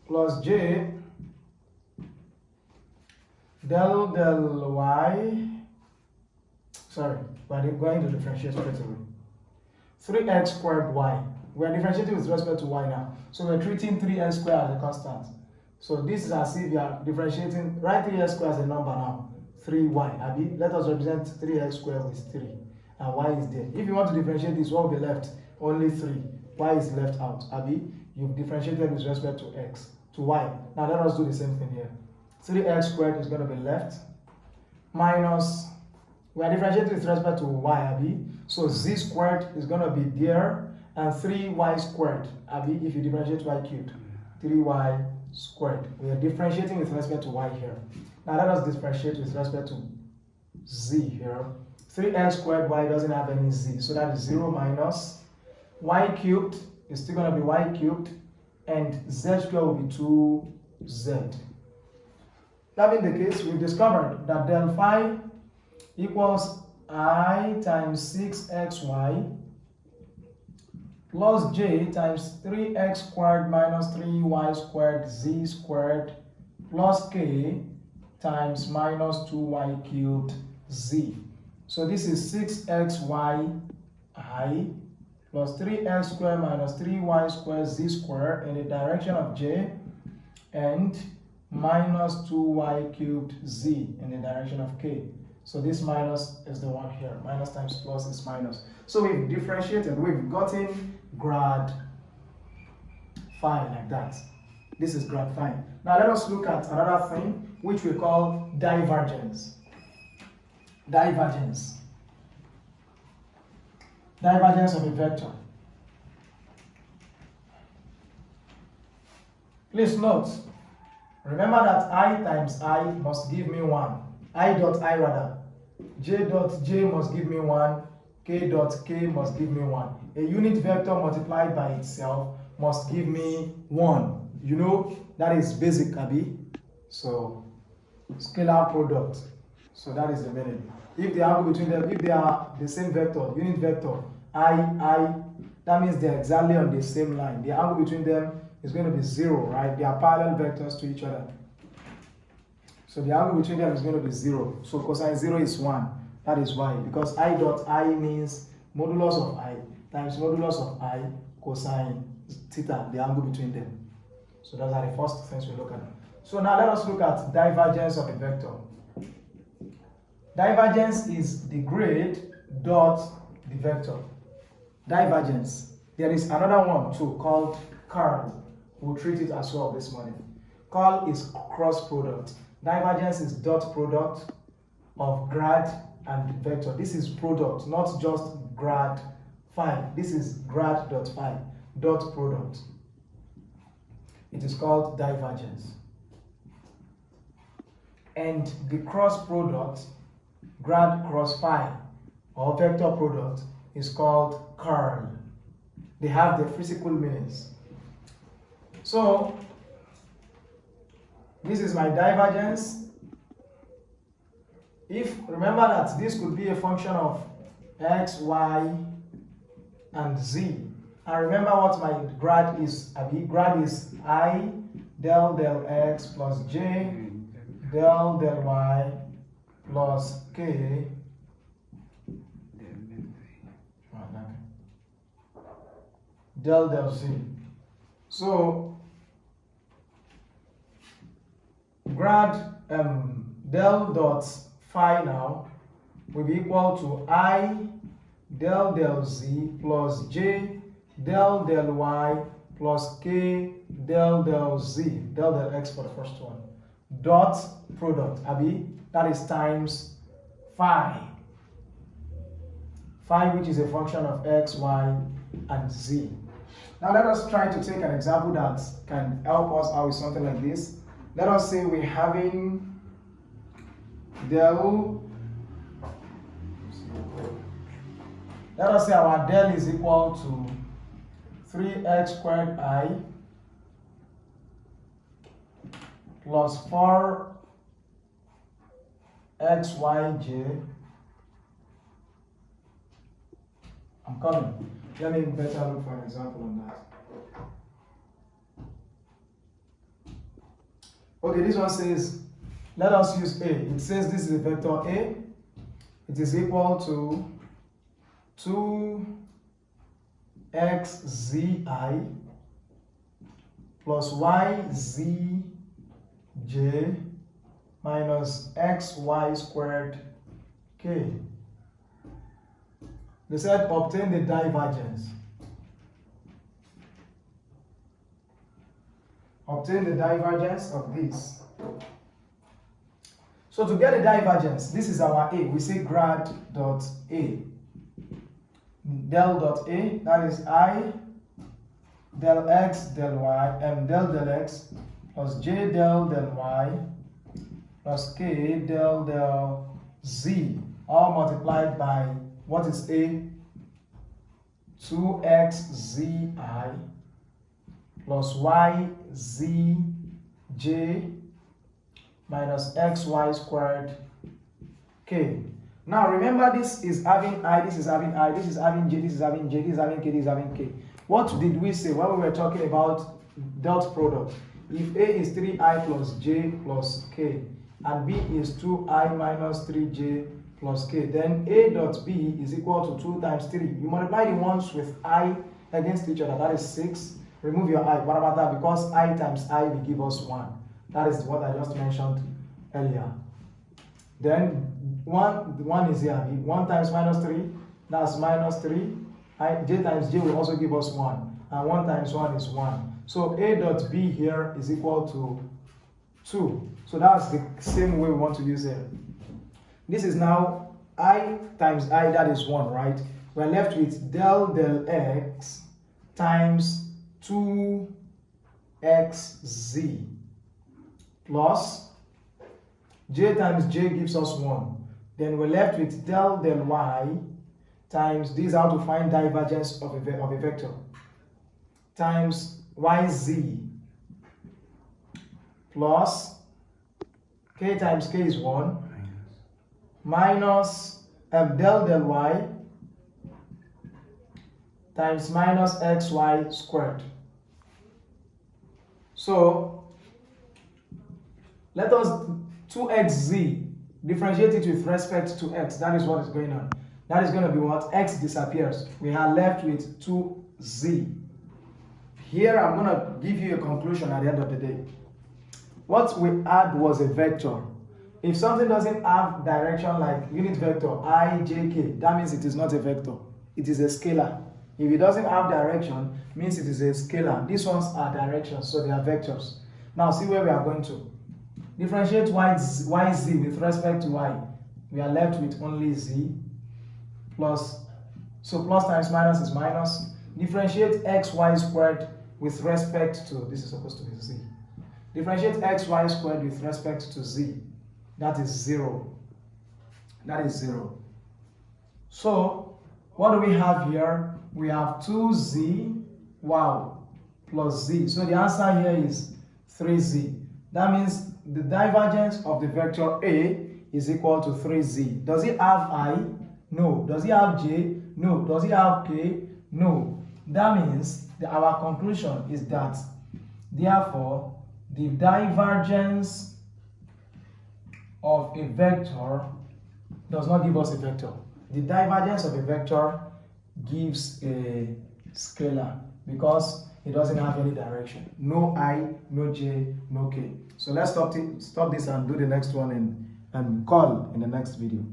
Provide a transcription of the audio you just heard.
plus j del y, sorry, we're going to differentiate straight away. 3x squared y. We are differentiating with respect to y now. So we're treating 3x squared as a constant. So this is as if you are differentiating, write 3x squared as a number now. 3y. Abi, let us represent 3x squared with 3. And y is there. If you want to differentiate this, what will be left? Only 3. Y is left out. Abi, you've differentiated with respect to x, to y. Now let us do the same thing here. 3x squared is going to be left minus, we are differentiating with respect to y, Abi. So z squared is going to be there, and 3y squared, Abi, if you differentiate y cubed, 3y squared. We are differentiating with respect to y here. Now let us differentiate with respect to z here. 3x squared y doesn't have any z, so that is 0 minus y cubed is still going to be y cubed, and z squared will be 2z. That being the case, we discovered that del phi equals I times 6xy plus j times 3x squared minus 3y squared z squared plus k times minus 2y cubed z. So this is 6xy I plus 3x squared minus 3y squared z squared in the direction of j, and minus 2y cubed z in the direction of k. So this minus is the one here. Minus times plus is minus. So we've differentiated. We've gotten grad phi like that. This is grad phi. Now let us look at another thing which we call divergence. Divergence. Divergence of a vector. Please note, remember that I times I must give me 1. I dot I rather. J dot J must give me 1. K dot K must give me 1. A unit vector multiplied by itself must give me 1. You know, that is basic, Abi. So, scalar product. So that is the meaning. If the angle between them, if they are the same vector, unit vector, I, that means they are exactly on the same line. The angle between them is going to be 0, right? They are parallel vectors to each other. So the angle between them is going to be 0. So cosine 0 is 1. That is why. Because I dot I means modulus of I times modulus of I cosine theta, the angle between them. So those are the first things we look at. So now let us look at divergence of a vector. Divergence is the grade dot the vector. Divergence. There is another one too called curl. We'll treat it as well this morning. Curl is cross product. Divergence is dot product of grad and vector. This is product, not just grad phi. This is grad dot phi, dot product. It is called divergence. And the cross product, grad cross phi, or vector product, is called curl. They have their physical meanings. So, this is my divergence. Remember that this could be a function of x, y, and z. And remember what my grad is. Grad is I del x plus j del y plus k del z. So grad del dot phi now will be equal to I del z plus j del y plus k del z, del x for the first one, dot product, Abi, that is times phi, which is a function of x, y, and z. Now let us try to take an example that can help us out with something like this. Let us say we're having del, let us say our del is equal to 3x squared I plus 4xyj. I'm coming. Let me better look for an example on that. Okay, this one says, let us use A. It says this is a vector A. It is equal to 2xzi plus yzj minus xy squared k. They said obtain the divergence. Obtain the divergence of this. So to get the divergence, this is our A. We say grad dot A. Del dot A, that is I del x del y, m del x plus j del y plus k del z, all multiplied by what is A? 2xzi plus yzj minus xy squared k. Now remember, this is having I, this is having I, this is having j, this is having j, this is having k, this is having k. What did we say when we were talking about dot product? If A is 3i plus j plus k and B is 2i minus 3j plus k, then A dot B is equal to 2 times 3. You multiply the ones with I against each other, that is 6. Remove your I. What about that? Because I times I will give us 1. That is what I just mentioned earlier. Then 1 is here. 1 times minus 3, that's minus 3. J times j will also give us 1. And 1 times 1 is 1. So A dot B here is equal to 2. So that's the same way we want to use it. This is now I times I, that is 1, right? We're left with del x times 2xz plus j times j gives us 1. Then we're left with del y times, this is how to find divergence of a vector, times yz plus k times k is 1 minus del y times minus xy squared. So let us 2xz differentiate it with respect to x. That is what is going on. That is going to be what? X disappears. We are left with 2z. Here I'm going to give you a conclusion at the end of the day. What we had was a vector. If something doesn't have direction like unit vector I, j, k, that means it is not a vector. It is a scalar. If it doesn't have direction, means it is a scalar. These ones are directions, so they are vectors. Now see where we are going to. Differentiate yz with respect to y. We are left with only z plus, so plus times minus is minus. Differentiate xy squared with respect to, this is supposed to be z. Differentiate xy squared with respect to z. That is 0. That is 0. So what do we have here? We have 2z wow plus z. So the answer here is 3z. That means the divergence of the vector A is equal to 3z. Does it have I? No. Does it have j? No. Does it have k? No. That means our conclusion is that, therefore, the divergence of a vector does not give us a vector. The divergence of a vector gives a scalar because it doesn't have any direction. No I, no j, no k. So let's stop this and do the next one and call in the next video.